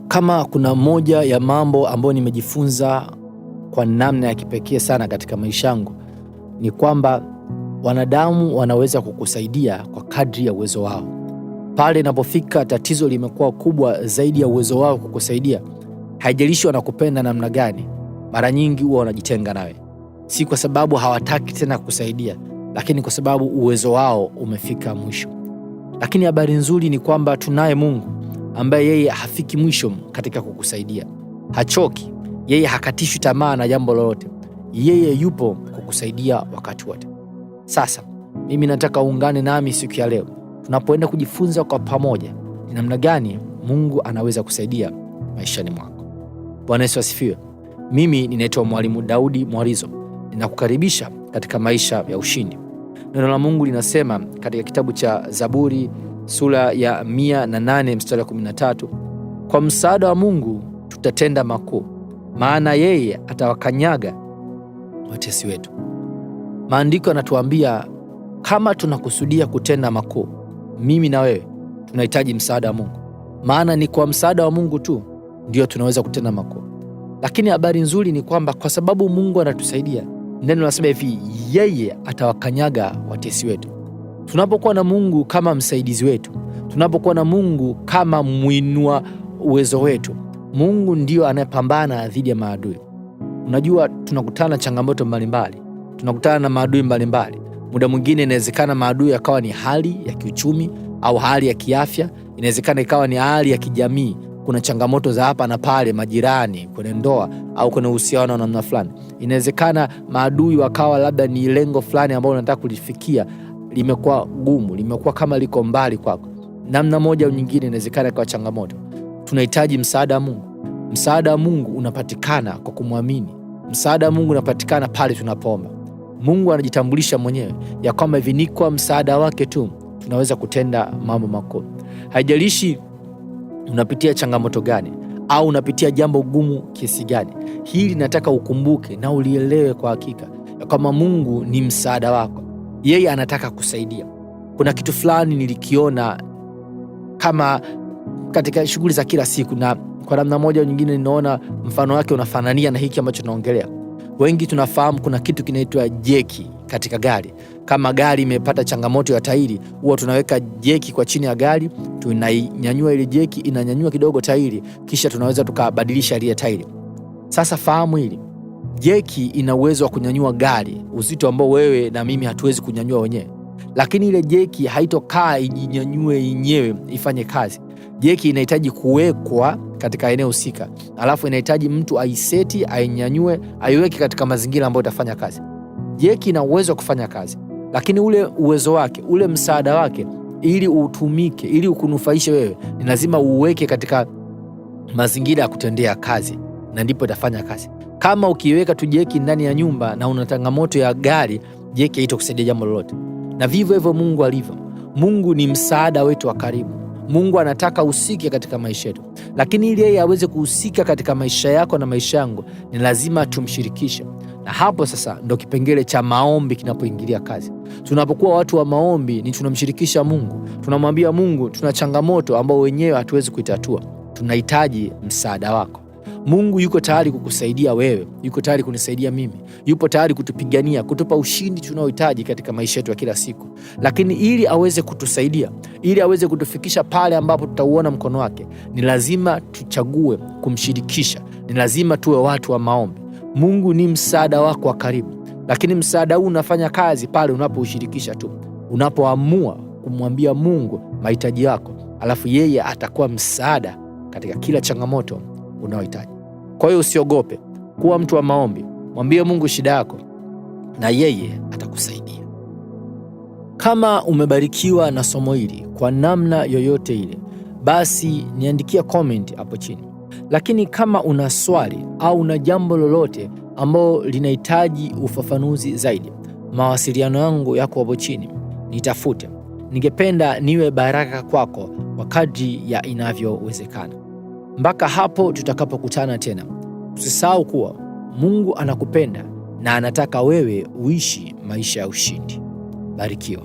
Kama kuna moja ya mambo ambayo nimejifunza kwa namna ya kipekee sana katika maisha yangu, ni kwamba wanadamu wanaweza kukusaidia kwa kadri ya uwezo wao. Pale inapofika tatizo limekuwa kubwa zaidi ya uwezo wao kukusaidia, haijalishi wanakupenda namna gani, mara nyingi huwa wanajitenga nawe. Si kwa sababu hawataki tena kukusaidia, lakini kwa sababu uwezo wao umefika mwisho. Lakini habari nzuri ni kwamba tunaye Mungu ambaye yeye hafiki mwisho katika kukusaidia. Hachoki, yeye hakatishwi tamaa na jambo lolote. Yeye yupo kukusaidia wakati wote. Sasa, mimi nataka uungane nami siku ya leo, tunapoenda kujifunza kwa pamoja ni namna gani Mungu anaweza kusaidia maishani mwako. Bwana Yesu asifiwe. Mimi ninaitwa Mwalimu Daudi Mwarizo. Ninakukaribisha katika maisha ya ushindi. Neno la Mungu linasema katika kitabu cha Zaburi sura ya 108 mstari wa 13, kwa msaada wa Mungu tutatenda makuu, maana yeye atawakanyaga watesi wetu. Maandiko yanatuambia kama tunakusudia kutenda makuu, mimi na wewe tunahitaji msaada wa Mungu, maana ni kwa msaada wa Mungu tu ndio tunaweza kutenda makuu. Lakini habari nzuri ni kwamba kwa sababu Mungu anatusaidia, neno linasema hivi, yeye atawakanyaga watesi wetu. Tunapokuwa na Mungu kama msaidizi wetu, tunapokuwa na Mungu kama muinua uwezo wetu, Mungu ndio anayepambana dhidi ya maadui. Unajua, tunakutana na changamoto mbalimbali, tunakutana na maadui mbalimbali. Muda mwingine inawezekana maadui yakawa ni hali ya kiuchumi au hali ya kiafya, inawezekana ikawa ni hali ya kijamii. Kuna changamoto za hapa na pale, majirani, kwenye ndoa au kwenye uhusiano na namna fulani. Inawezekana maadui wakawa labda ni lengo fulani ambalo unataka kulifikia limekuwa gumu, limekuwa kama liko mbali kwako. Namna moja au nyingine inawezekana ikawa changamoto. Tunahitaji msaada wa Mungu. Msaada wa Mungu unapatikana kwa kumwamini. Msaada wa Mungu unapatikana pale tunapoomba. Mungu anajitambulisha mwenyewe ya kwamba hivi ni kwa msaada wake tu tunaweza kutenda mambo makuu. Haijalishi unapitia changamoto gani au unapitia jambo gumu kiasi gani, hili nataka ukumbuke na ulielewe kwa hakika ya kwamba Mungu ni msaada wako. Yeye anataka kusaidia. Kuna kitu fulani nilikiona kama katika shughuli za kila siku, na kwa namna moja au nyingine ninaona mfano wake unafanania na hiki ambacho tunaongelea. Wengi tunafahamu kuna kitu kinaitwa jeki katika gari. Kama gari imepata changamoto ya tairi, huwa tunaweka jeki kwa chini ya gari, tunainyanyua ile jeki, inanyanyua kidogo tairi, kisha tunaweza tukabadilisha ile tairi. Sasa fahamu hili, jeki ina uwezo wa kunyanyua gari uzito ambao wewe na mimi hatuwezi kunyanyua wenyewe. Lakini ile jeki haitokaa ijinyanyue yenyewe ifanye kazi. Jeki inahitaji kuwekwa katika eneo husika, alafu inahitaji mtu aiseti, ainyanyue, aiweke katika mazingira ambayo itafanya kazi. Jeki ina uwezo wa kufanya kazi, lakini ule uwezo wake, ule msaada wake, ili utumike, ili ukunufaishe wewe, ni lazima uweke katika mazingira ya kutendea kazi, na ndipo itafanya kazi. Kama ukiweka tu jeki ndani ya nyumba na una changamoto ya gari, jeki haitakusaidia jambo lolote. Na vivyo hivyo Mungu alivyo. Mungu ni msaada wetu wa karibu. Mungu anataka usike katika maisha yetu, lakini ili yeye aweze kuhusika katika maisha yako na maisha yangu, ni lazima tumshirikishe. Na hapo sasa ndo kipengele cha maombi kinapoingilia kazi. Tunapokuwa watu wa maombi, ni tunamshirikisha Mungu, tunamwambia Mungu tuna changamoto ambao wenyewe hatuwezi kuitatua, tunahitaji msaada wako. Mungu yuko tayari kukusaidia wewe, yuko tayari kunisaidia mimi, yupo tayari kutupigania, kutupa ushindi tunaohitaji katika maisha yetu ya kila siku. Lakini ili aweze kutusaidia, ili aweze kutufikisha pale ambapo tutauona mkono wake, ni lazima tuchague kumshirikisha, ni lazima tuwe watu wa maombi. Mungu ni msaada wako wa karibu, lakini msaada huu unafanya kazi pale unapoushirikisha tu, unapoamua kumwambia Mungu mahitaji yako, alafu yeye atakuwa msaada katika kila changamoto unaohitaji. Kwa hiyo usiogope, kuwa mtu wa maombi, mwambie Mungu shida yako na yeye atakusaidia. Kama umebarikiwa na somo hili kwa namna yoyote ile, basi niandikia comment hapo chini. Lakini kama una swali au una jambo lolote ambalo linahitaji ufafanuzi zaidi, mawasiliano yangu yako hapo chini, nitafute. Ningependa niwe baraka kwako kwa kadri ya inavyowezekana. Mpaka hapo tutakapokutana tena, usisahau kuwa Mungu anakupenda na anataka wewe uishi maisha ya ushindi. Barikiwa.